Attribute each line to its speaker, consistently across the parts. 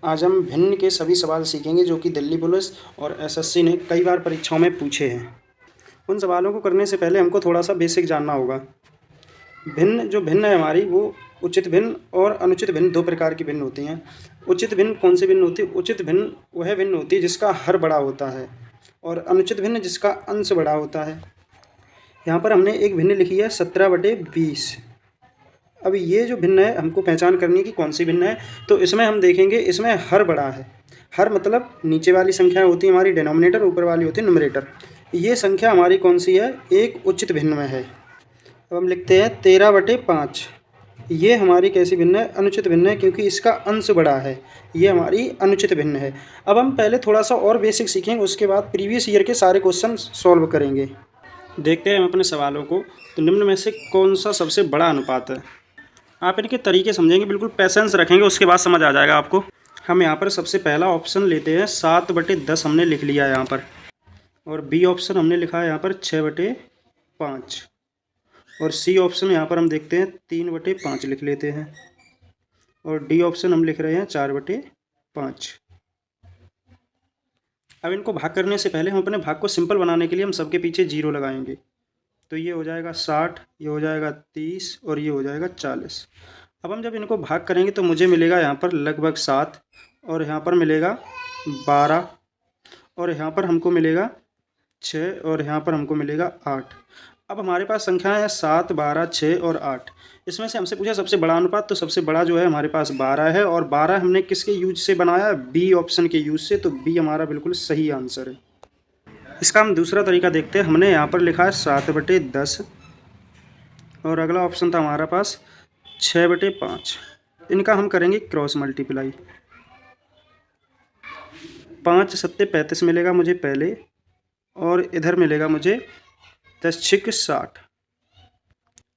Speaker 1: आज हम भिन्न के सभी सवाल सीखेंगे जो कि दिल्ली पुलिस और एसएससी ने कई बार परीक्षाओं में पूछे हैं। उन सवालों को करने से पहले हमको थोड़ा सा बेसिक जानना होगा। भिन्न है हमारी, वो उचित भिन्न और अनुचित भिन्न दो प्रकार की भिन्न होती हैं। उचित भिन्न कौन सी भिन्न होती है? उचित भिन्न वह भिन्न होती है जिसका हर बड़ा होता है और अनुचित भिन्न जिसका अंश बड़ा होता है। यहाँ पर हमने एक भिन्न लिखी है 17/20। अब ये जो भिन्न है हमको पहचान करनी है कि कौन सी भिन्न है। तो इसमें हम देखेंगे, इसमें हर बड़ा है। हर मतलब नीचे वाली संख्या होती है हमारी डिनोमिनेटर, ऊपर वाली होती है न्यूमरेटर। ये संख्या हमारी कौन सी है? एक उचित भिन्न में है। अब हम लिखते हैं 13/5। ये हमारी कैसी भिन्न है? अनुचित भिन्न है, क्योंकि इसका अंश बड़ा है। ये हमारी अनुचित भिन्न है। अब हम पहले थोड़ा सा और बेसिक सीखेंगे, उसके बाद प्रीवियस ईयर के सारे क्वेश्चन सॉल्व करेंगे। देखते हैं हम अपने सवालों को। तो निम्न में से कौन सा सबसे बड़ा अनुपात है? आप इनके तरीके समझेंगे, बिल्कुल पैसेंस रखेंगे, उसके बाद समझ आ जाएगा आपको। हम यहाँ पर सबसे पहला ऑप्शन लेते हैं 7/10 हमने लिख लिया है यहाँ पर, और बी ऑप्शन हमने लिखा है यहाँ पर 6/5, और सी ऑप्शन यहाँ पर हम देखते हैं 3/5 लिख लेते हैं, और डी ऑप्शन हम लिख रहे हैं 4/5। अब इनको भाग करने से पहले हम अपने भाग को सिंपल बनाने के लिए हम सबके पीछे 0 लगाएंगे। तो ये हो जाएगा 60, ये हो जाएगा 30 और ये हो जाएगा 40। अब हम जब इनको भाग करेंगे तो मुझे मिलेगा यहाँ पर लगभग 7, और यहाँ पर मिलेगा 12, और यहाँ पर हमको मिलेगा 6, और यहाँ पर हमको मिलेगा 8। अब हमारे पास संख्याएं हैं 7, 12, 6 और 8। इसमें से हमसे पूछा सबसे बड़ा अनुपात, तो सबसे बड़ा जो है हमारे पास 12 है, और 12 हमने किसके यूज से बनाया? बी ऑप्शन के यूज से। तो बी हमारा बिल्कुल सही आंसर है। इसका हम दूसरा तरीका देखते हैं। हमने यहाँ पर लिखा है 7/10, और अगला ऑप्शन था हमारा पास 6/5। इनका हम करेंगे क्रॉस मल्टीप्लाई। 5 सत्ते 35 मिलेगा मुझे पहले, और इधर मिलेगा मुझे 10 छिक 60।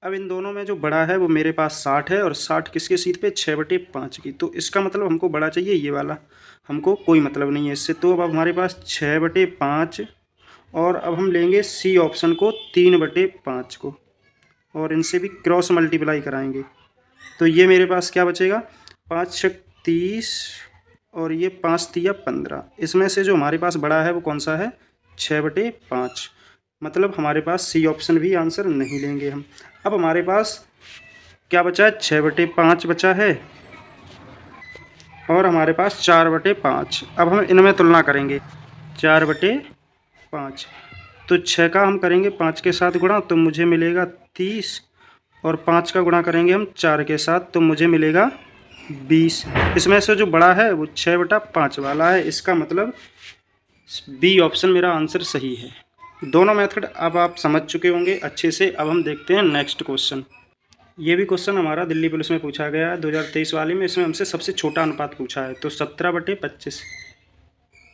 Speaker 1: अब इन दोनों में जो बड़ा है वो मेरे पास 60 है, और 60 किसके सीध पे? 6/5 की। तो इसका मतलब हमको बड़ा चाहिए ये वाला, हमको कोई मतलब नहीं है इससे। तो अब हमारे पास 6/5, और अब हम लेंगे सी ऑप्शन को 3/5 को, और इनसे भी क्रॉस मल्टीप्लाई कराएंगे। तो ये मेरे पास क्या बचेगा? 5 छक 30, और ये 5 तिया 15। इसमें से जो हमारे पास बड़ा है वो कौन सा है? 6/5। मतलब हमारे पास सी ऑप्शन भी आंसर नहीं लेंगे हम। अब हमारे पास क्या बचा है? 6/5 बचा है, और हमारे पास 4/5। अब हम इनमें तुलना करेंगे। 4/5, तो 6 का हम करेंगे 5 के साथ गुणा, तो मुझे मिलेगा 30, और 5 का गुणा करेंगे हम 4 के साथ, तो मुझे मिलेगा 20। इसमें से जो बड़ा है वो 6/5 वाला है। इसका मतलब बी ऑप्शन मेरा आंसर सही है। दोनों मेथड अब आप समझ चुके होंगे अच्छे से। अब हम देखते हैं नेक्स्ट क्वेश्चन। ये भी क्वेश्चन हमारा दिल्ली पुलिस में पूछा गया है 2023 वाले में। इसमें हमसे सबसे छोटा अनुपात पूछा है, तो 17/25।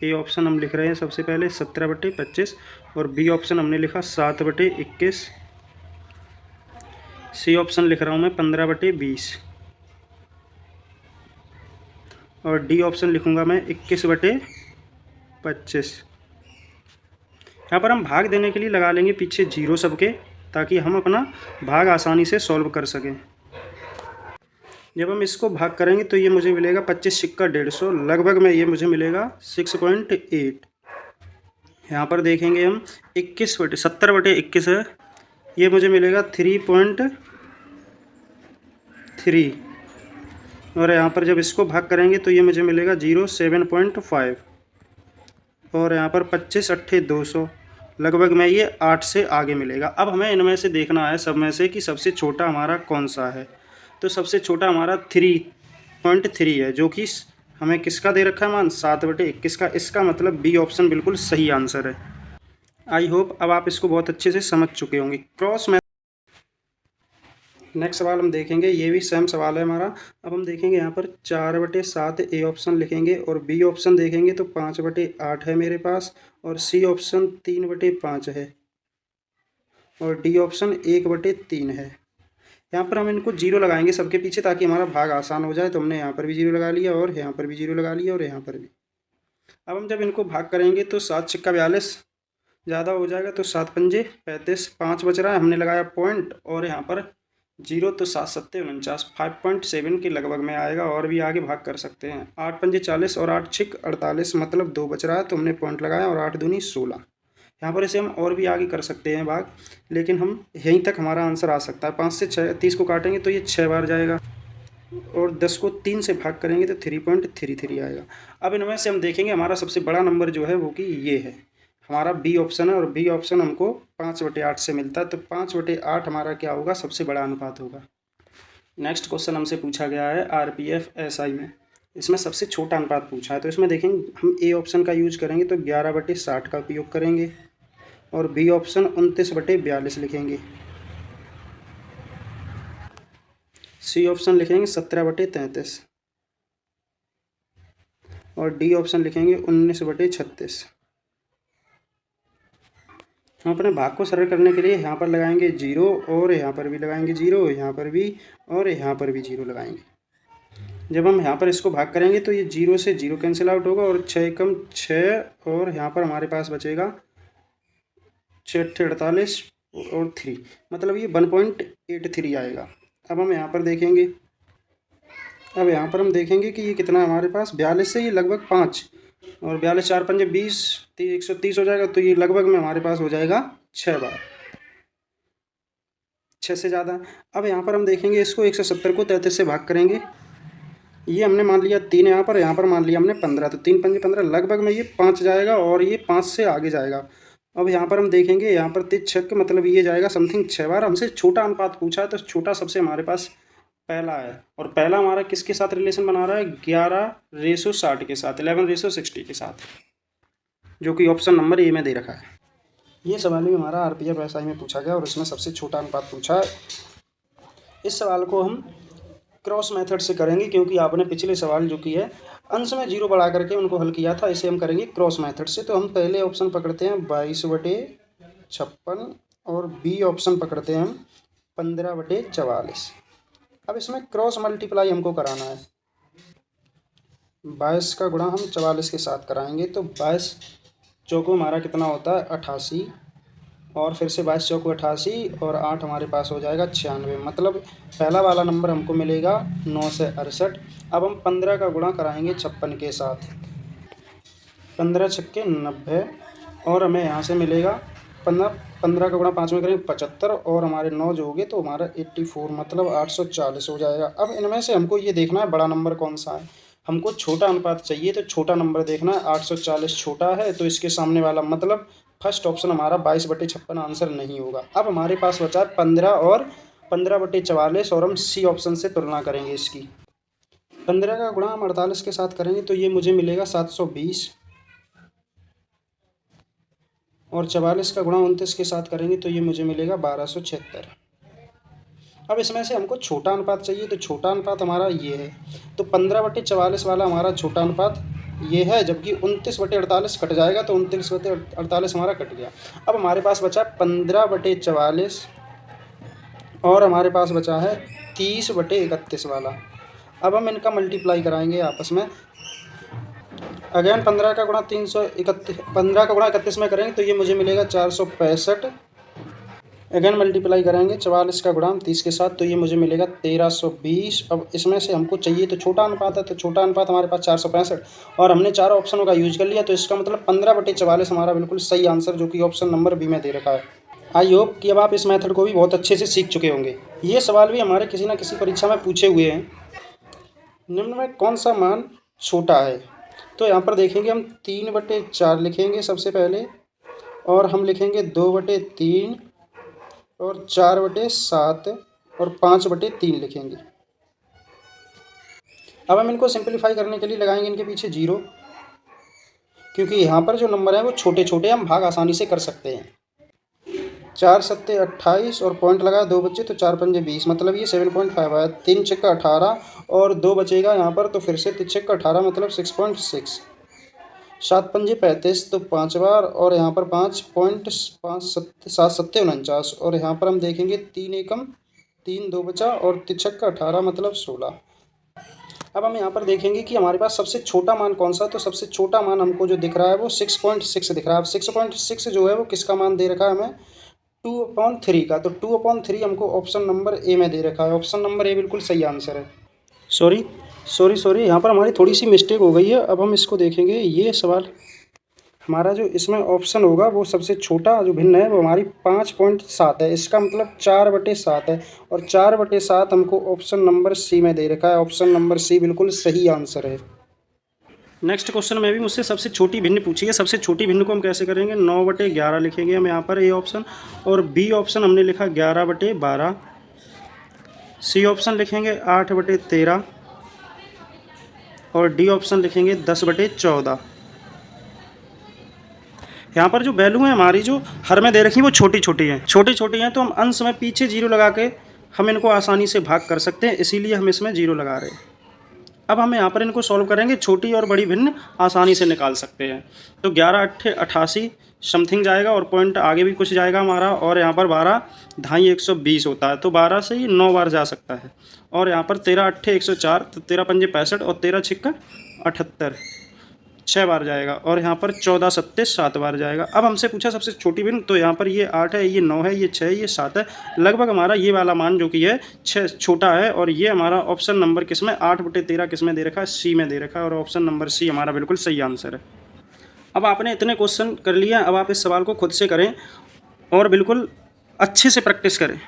Speaker 1: ए ऑप्शन हम लिख रहे हैं सबसे पहले 17/25, और बी ऑप्शन हमने लिखा 7/21। सी ऑप्शन लिख रहा हूँ मैं 15/20, और डी ऑप्शन लिखूँगा मैं 21/25। यहाँ पर हम भाग देने के लिए लगा लेंगे पीछे 0 सबके, ताकि हम अपना भाग आसानी से सॉल्व कर सकें। जब हम इसको भाग करेंगे तो ये मुझे मिलेगा 25 सिक्का 150, लगभग में ये मुझे मिलेगा 6.8। यहाँ पर देखेंगे हम 70/21 है, ये मुझे मिलेगा 3.3, और यहाँ पर जब इसको भाग करेंगे तो ये मुझे मिलेगा 7.5, और यहाँ पर 25 अट्ठे 200, लगभग में ये 8 से आगे मिलेगा। अब हमें इनमें से देखना है सब में से कि सबसे छोटा हमारा कौन सा है। तो सबसे छोटा हमारा 3.3 है, जो कि हमें किसका दे रखा है मान? 7/21 का। इसका मतलब बी ऑप्शन बिल्कुल सही आंसर है। आई होप अब आप इसको बहुत अच्छे से समझ चुके होंगे। क्रॉस में नेक्स्ट सवाल हम देखेंगे, ये भी सेम सवाल है हमारा। अब हम देखेंगे यहाँ पर 4/7 ए ऑप्शन लिखेंगे, और बी ऑप्शन देखेंगे तो 5/8 है मेरे पास, और सी ऑप्शन 3/5 है, और डी ऑप्शन 1/3 है। यहाँ पर हम इनको 0 लगाएंगे सबके पीछे, ताकि हमारा भाग आसान हो जाए। तो हमने यहाँ पर भी 0 लगा लिया, और यहाँ पर भी 0 लगा लिया, और यहाँ पर भी। अब हम जब इनको भाग करेंगे तो 7 छिक्का 42 ज़्यादा हो जाएगा, तो 7 पंजे 35, 5 बच रहा है, हमने लगाया पॉइंट, और यहाँ पर जीरो तो 7×7 = 49, 5.7 के लगभग में आएगा। और भी आगे भाग कर सकते हैं। 8×5 = 40 और 8×6 = 48, मतलब 2 बच रहा है तो हमने पॉइंट लगाया। और 8×2 = 16। यहाँ पर इसे हम और भी आगे कर सकते हैं भाग, लेकिन हम यहीं तक हमारा आंसर आ सकता है। 5 से 6 30 को काटेंगे तो ये 6 बार जाएगा। और 10 को 3 से भाग करेंगे तो 3.33 आएगा। अब इनमें से हम देखेंगे हमारा सबसे बड़ा नंबर जो है वो कि ये है, हमारा बी ऑप्शन है। और बी ऑप्शन हमको 5/8 से मिलता है। तो 5/8 हमारा क्या होगा, सबसे बड़ा अनुपात होगा। नेक्स्ट क्वेश्चन हमसे पूछा गया है आरपीएफ एसआई में। इसमें सबसे छोटा अनुपात पूछा है। तो इसमें देखेंगे हम ए ऑप्शन का यूज करेंगे तो 11/60 का उपयोग करेंगे। और बी ऑप्शन 29/42 लिखेंगे। सी ऑप्शन लिखेंगे 17/33। और डी ऑप्शन लिखेंगे 19/36। हम अपने भाग को सरल करने के लिए यहाँ पर लगाएंगे 0, और यहाँ पर भी लगाएंगे 0, यहाँ पर भी, और यहाँ पर भी 0 लगाएंगे। जब हम यहाँ पर इसको भाग करेंगे तो ये 0 से 0 कैंसिल आउट होगा। और 6 कम 6, और यहाँ पर हमारे पास बचेगा 6×8 = 48 और 3, मतलब ये 1.83 आएगा। अब हम यहाँ पर देखेंगे, कि ये कितना है हमारे पास, 42 से ये लगभग 5, और 42 4 5 20, 130 हो जाएगा। तो ये लगभग में हमारे पास हो जाएगा 6 बार, 6 से ज़्यादा। अब यहाँ पर हम देखेंगे इसको 170 को 33 से भाग करेंगे। ये हमने मान लिया 3 यहाँ पर मान लिया हमने 15, तो 3 5 15, लगभग में ये 5 जाएगा। और ये 5 से आगे जाएगा। अब यहाँ पर हम देखेंगे, यहाँ पर 3 6 मतलब ये जाएगा समथिंग 6 बार। हमसे छोटा अनुपात पूछा है तो छोटा सबसे हमारे पास पहला है। और पहला हमारा किसके साथ रिलेशन बना रहा है, 11/60 के साथ, 11/60 के साथ, जो कि ऑप्शन नंबर ए में दे रखा है। ये सवाल भी हमारा आरपीएफ एसआई में पूछा गया और इसमें सबसे छोटा अनुपात पूछा है। इस सवाल को हम क्रॉस मेथड से करेंगे, क्योंकि आपने पिछले सवाल जो की है अंश में 0 बढ़ा करके उनको हल किया था। इसे हम करेंगे क्रॉस मेथड से। तो हम पहले ऑप्शन पकड़ते हैं 22/56, और बी ऑप्शन पकड़ते हैं हम 15/44। अब इसमें क्रॉस मल्टीप्लाई हमको कराना है। 22 का गुणा हम 44 के साथ कराएंगे तो 22 चौको हमारा कितना होता है 88, और फिर से 22 चौको 88, और 8 हमारे पास हो जाएगा 96, मतलब पहला वाला नंबर हमको मिलेगा 9 से 68। अब हम 15 का गुणा कराएंगे 56 के साथ, 15 छक्के 90, और हमें यहाँ से मिलेगा 15 का गुणा 5 में करेंगे 75, और हमारे 9 जो हो गए तो हमारा 84, मतलब 840 हो जाएगा। अब इनमें से हमको ये देखना है बड़ा नंबर कौन सा है। हमको छोटा अनुपात चाहिए तो छोटा नंबर देखना है। 840 छोटा है तो इसके सामने वाला, मतलब फर्स्ट ऑप्शन हमारा 22/56 आंसर नहीं होगा। अब हमारे पास बचा 15 और 15/44, और हम सी ऑप्शन से तुलना करेंगे इसकी। 15 का गुणा हम 48 के साथ करेंगे तो ये मुझे मिलेगा 720, और 44 का गुणा 29 के साथ करेंगे तो ये मुझे मिलेगा 1276। अब इसमें से हमको छोटा अनुपात चाहिए तो छोटा अनुपात हमारा ये है। तो 15/44 वाला हमारा छोटा अनुपात ये है, जबकि 29/48 कट जाएगा तो 29/48 हमारा कट गया। अब हमारे पास बचा 15/44, और हमारे पास बचा है 30/31 वाला। अब हम इनका मल्टीप्लाई कराएंगे आपस में। अगेन 15 का गुणा 31 में करेंगे तो ये मुझे मिलेगा 465। अगेन मल्टीप्लाई करेंगे 44 का गुणा 30 के साथ तो ये मुझे मिलेगा 1320। अब इसमें से हमको चाहिए तो छोटा अनुपात है, तो छोटा अनुपात हमारे पास 465, और हमने चारों ऑप्शनों का यूज कर लिया। तो इसका मतलब 15/44 हमारा बिल्कुल सही आंसर, जो कि ऑप्शन नंबर बी में दे रखा है। आई होप कि अब आप इस मेथड को भी बहुत अच्छे से सीख चुके होंगे। ये सवाल भी हमारे किसी न किसी परीक्षा में पूछे हुए हैं। निम्न में कौन सा मान छोटा है। तो यहाँ पर देखेंगे हम 3/4 लिखेंगे सबसे पहले, और हम लिखेंगे 2/3, और 4/7, और 5/3 लिखेंगे। अब हम इनको सिंप्लीफाई करने के लिए लगाएंगे इनके पीछे 0, क्योंकि यहाँ पर जो नंबर है वो छोटे छोटे, हम भाग आसानी से कर सकते हैं। 4 7 28, और पॉइंट लगाया 2 बच्चे तो 4 5 20, मतलब ये 7.5 आया। 3 6 18, और 2 बचेगा यहाँ पर तो फिर से 3 6 18, मतलब 6.6। 7 5 35 तो 5 बार, और यहाँ पर 5.7 7 49, और यहाँ पर हम देखेंगे 3 एकम 3 2 बचा, और 3 6 18, मतलब 16। अब हम यहाँ पर देखेंगे कि हमारे पास सबसे छोटा मान कौन सा है। तो सबसे छोटा मान हमको जो दिख रहा है वो 6.6 दिख रहा है। अब 6.6 जो है वो किसका मान दे रखा है हमें, 2/3 का, तो 2/3 हमको ऑप्शन नंबर ए में दे रखा है। ऑप्शन नंबर ए बिल्कुल सही आंसर है। सॉरी सॉरी सॉरी, यहाँ पर हमारी थोड़ी सी मिस्टेक हो गई है। अब हम इसको देखेंगे। ये सवाल हमारा जो इसमें ऑप्शन होगा वो सबसे छोटा जो भिन्न है वो हमारी 5.7 है। इसका मतलब 4/7 है, और 4/7 हमको ऑप्शन नंबर सी में दे रखा है। ऑप्शन नंबर सी बिल्कुल सही आंसर है। नेक्स्ट क्वेश्चन में भी मुझसे सबसे छोटी भिन्न पूछी है। सबसे छोटी भिन्न को हम कैसे करेंगे, 9/11 लिखेंगे हम यहाँ पर, ए ऑप्शन। और बी ऑप्शन हमने लिखा 11/12। सी ऑप्शन लिखेंगे 8/13, और डी ऑप्शन लिखेंगे 10/14। यहाँ पर जो वैल्यू है हमारी जो हर में दे रखी है वो छोटी छोटी हैं, छोटी छोटी हैं, तो हम अंश में पीछे जीरो लगा के हम इनको आसानी से भाग कर सकते हैं, इसीलिए हम इसमें जीरो लगा रहे हैं। अब हम यहाँ पर इनको सॉल्व करेंगे, छोटी और बड़ी भिन्न आसानी से निकाल सकते हैं। तो 11/8 समथिंग जाएगा, और पॉइंट आगे भी कुछ जाएगा हमारा, और यहाँ पर 12 ढाई 120 होता है, तो 12 से ही 9 बार जा सकता है। और यहाँ पर 13/8 104, तो 13×5 65, और 13×6 78, 6 बार जाएगा। और यहाँ पर 14×7 7 बार जाएगा। अब हमसे पूछा सबसे छोटी भिन्न, तो यहाँ पर ये 8 है, ये 9 है, ये 6 है, ये 7 है। लगभग हमारा ये वाला मान जो कि है 6 छोटा है, और ये हमारा ऑप्शन नंबर किस में 8/13 किस में दे रखा है, सी में दे रखा है, और ऑप्शन नंबर सी हमारा बिल्कुल सही आंसर है। अब आपने इतने क्वेश्चन कर लिया, अब आप इस सवाल को खुद से करें और बिल्कुल अच्छे से प्रैक्टिस करें।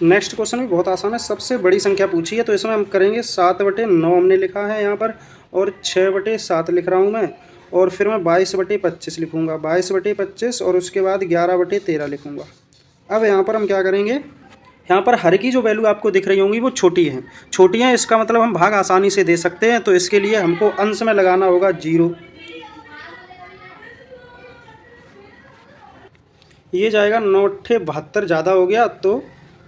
Speaker 1: नेक्स्ट क्वेश्चन भी बहुत आसान है। सबसे बड़ी संख्या पूछी है, तो इसमें हम करेंगे 7/9 हमने लिखा है यहाँ पर, और 6/7 लिख रहा हूँ मैं, और फिर मैं 22/25 लिखूँगा, 22/25, और उसके बाद 11/13 लिखूँगा। अब यहाँ पर हम क्या करेंगे, यहाँ पर हर की जो वैल्यू आपको दिख रही होंगी वो छोटी हैं, छोटी हैं, इसका मतलब हम भाग आसानी से दे सकते हैं। तो इसके लिए हमको अंश में लगाना होगा 0। ये जाएगा 9/8 ज़्यादा हो गया, तो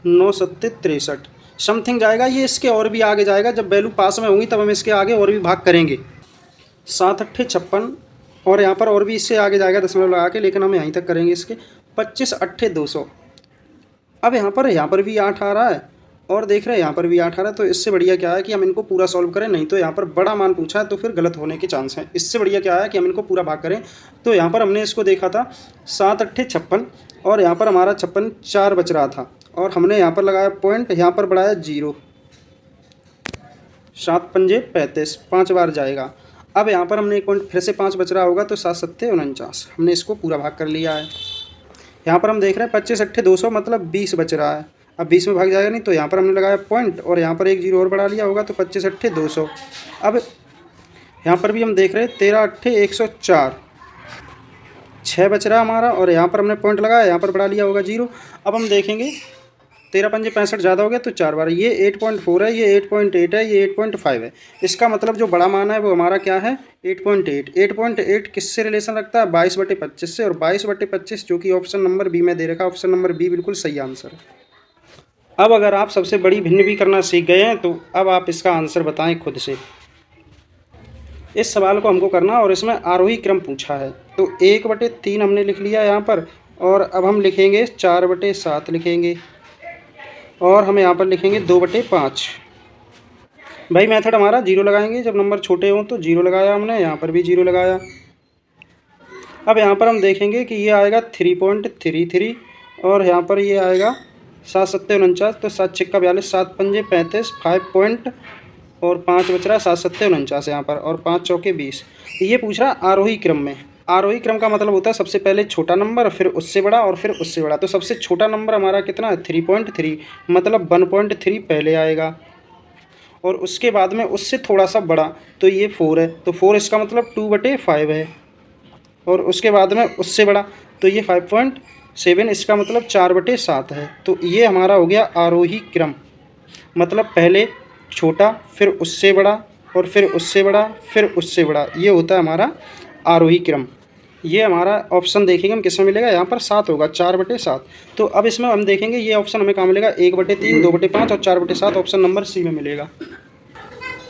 Speaker 1: 9×7 63 समथिंग जाएगा। ये इसके और भी आगे जाएगा, जब वैल्यू पास में होंगी तब हम इसके आगे और भी भाग करेंगे। 7×8 56, और यहाँ पर और भी इससे आगे जाएगा दशमलव लगा के, लेकिन हम यहीं तक करेंगे इसके। 25×8 200। अब यहाँ पर भी 8 आ रहा है, और देख रहे हैं यहाँ पर भी 8 आ रहा है, तो इससे बढ़िया क्या है कि हम इनको पूरा सॉल्व करें, नहीं तो यहाँ पर बड़ा मान पूछा है तो फिर गलत होने के चांस हैं। इससे बढ़िया क्या है कि हम इनको पूरा भाग करें। तो यहाँ पर हमने इसको देखा था 7×8 56, और यहाँ पर हमारा 56 4 बच रहा था, और हमने यहाँ पर लगाया पॉइंट, यहाँ पर बढ़ाया 0। 7×5 35 5 बार जाएगा। अब यहाँ पर हमने एक पॉइंट फिर से 5 बच रहा होगा, तो 7×7 49, हमने इसको पूरा भाग कर लिया है। यहाँ पर हम देख रहे हैं 25×8 200, मतलब 20 बच रहा है। अब 20 में भाग जाएगा नहीं, तो यहाँ पर हमने लगाया पॉइंट, और यहाँ पर एक 0 और बढ़ा लिया होगा, तो 25×8 200। अब यहाँ पर भी हम देख रहे हैं 13×8 104, 6 बच रहा हमारा, और यहाँ पर हमने पॉइंट लगाया, यहाँ पर बढ़ा लिया होगा 0। अब हम देखेंगे 13×5 65 ज़्यादा हो गया, तो 4 बार। ये 8.4 है, ये 8.8 है, ये 8.5 है। इसका मतलब जो बड़ा मान है वो हमारा क्या है, 8.8। 8.8 किससे रिलेशन रखता है, 22/25 से, और 22/25 जो कि ऑप्शन नंबर बी में दे रखा है। ऑप्शन नंबर बी बिल्कुल सही आंसर है। अब अगर आप सबसे बड़ी भिन्न भी करना सीख गए हैं, तो अब आप इसका आंसर बताएं खुद से। इस सवाल को हमको करना, और इसमें आरोही क्रम पूछा है। तो 1/3 हमने लिख लिया यहाँ पर, और अब हम लिखेंगे 4/7 लिखेंगे, और हम यहाँ पर लिखेंगे 2/5। भाई मेथड हमारा 0 लगाएंगे, जब नंबर छोटे हों तो 0 लगाया हमने, यहाँ पर भी 0 लगाया। अब यहाँ पर हम देखेंगे कि ये आएगा 3.33, और यहाँ पर ये आएगा 7×7 49, तो 7×6 42, 7×5 35, 5 पॉइंट, और 5 बच रहा है, 7×7 49 यहाँ पर, और 5×4 20। ये पूछ रहा आरोही क्रम में। आरोही क्रम का मतलब होता है सबसे पहले छोटा नंबर, फिर उससे बड़ा, और फिर उससे बड़ा। तो सबसे छोटा नंबर हमारा कितना है, 3.3, मतलब 1.3 पहले आएगा, और उसके बाद में उससे थोड़ा सा बड़ा, तो ये 4 है, तो 4 इसका मतलब 2/5 है, और उसके बाद में उससे बड़ा, तो ये 5.7, इसका मतलब 4/7 है। तो ये हमारा हो गया आरोही क्रम, मतलब पहले छोटा, फिर उससे बड़ा, और फिर उससे बड़ा, फिर उससे बड़ा। ये होता है हमारा आरोही क्रम। ये हमारा ऑप्शन देखेंगे हम किस में मिलेगा, यहाँ पर 7 होगा, 4/7। तो अब इसमें हम देखेंगे ये ऑप्शन हमें कहाँ मिलेगा, 1/3, 2/5 और 4/7, ऑप्शन नंबर सी में मिलेगा।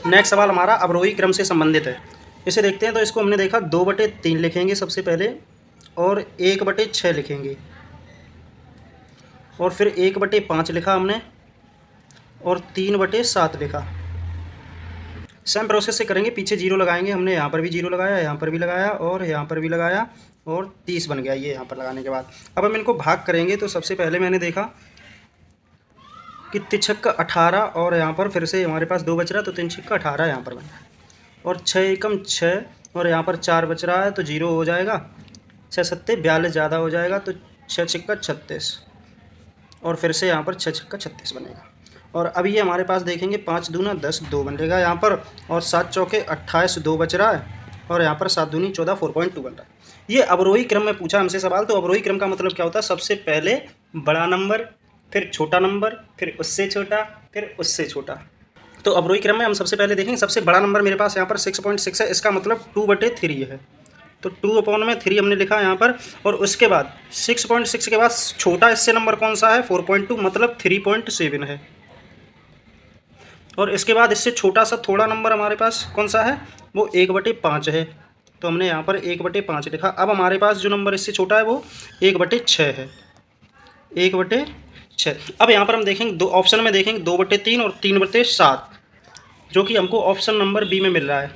Speaker 1: नेक्स्ट सवाल हमारा अवरोही क्रम से संबंधित है। इसे देखते हैं। तो इसको हमने देखा 2/3 लिखेंगे सबसे पहले, और 1/6 लिखेंगे, और फिर 1/5 लिखा हमने, और 3/7 लिखा। सेम प्रोसेस से करेंगे, पीछे जीरो लगाएंगे। हमने यहाँ पर भी जीरो लगाया, यहाँ पर भी लगाया और यहाँ पर भी लगाया और 30 बन गया ये यहाँ पर लगाने के बाद। अब हम इनको भाग करेंगे तो सबसे पहले मैंने देखा कि 3 छक्का 18 और यहाँ पर फिर से हमारे पास 2 बच रहा है तो 3 छक्का 18 यहाँ पर बन रहा है और 6 एकम 6 और यहाँ पर 4 बच रहा है तो 0 हो जाएगा। 6 सत्ते 42 ज़्यादा हो जाएगा तो 6 छक्का 36 और फिर से यहाँ पर 6 छक्का 36 बनेगा। और अभी ये हमारे पास देखेंगे 5 दूना 10 2 बनेगा यहाँ पर और 7 चौके 28 2 बच रहा है और यहाँ पर 7 दूनी 14 4.2 बन रहा है। ये अवरोही क्रम में पूछा हमसे सवाल, तो अवरोही क्रम का मतलब क्या होता है? सबसे पहले बड़ा नंबर, फिर छोटा नंबर, फिर उससे छोटा, फिर उससे छोटा। तो अवरोही क्रम में हम सबसे पहले देखेंगे सबसे बड़ा नंबर मेरे पास यहाँ पर 6.6 है, इसका मतलब 2/3 है। तो 2/3 हमने लिखा यहाँ पर और उसके बाद 6.6 के बाद छोटा इससे नंबर कौन सा है? 4.2 मतलब 3.7 है। और इसके बाद इससे छोटा सा थोड़ा नंबर हमारे पास कौन सा है? वो 1/5 है। तो हमने यहाँ पर 1/5 लिखा। अब हमारे पास जो नंबर इससे छोटा है वो 1/6 है, 1/6। अब यहाँ पर हम देखेंगे दो ऑप्शन में देखेंगे 2/3 और 3/7, जो कि हमको ऑप्शन नंबर बी में मिल रहा है।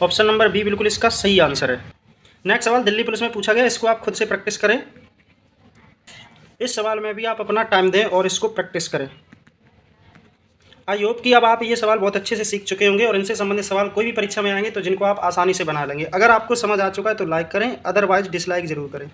Speaker 1: ऑप्शन नंबर बी बिल्कुल इसका सही आंसर है। नेक्स्ट सवाल दिल्ली पुलिस में पूछा गया, इसको आप खुद से प्रैक्टिस करें। इस सवाल में भी आप अपना टाइम दें और इसको प्रैक्टिस करें। आई होप कि अब आप ये सवाल बहुत अच्छे से सीख चुके होंगे और इनसे संबंधित सवाल कोई भी परीक्षा में आएंगे तो जिनको आप आसानी से बना लेंगे। अगर आपको समझ आ चुका है तो लाइक करें, अदरवाइज डिसलाइक ज़रूर करें।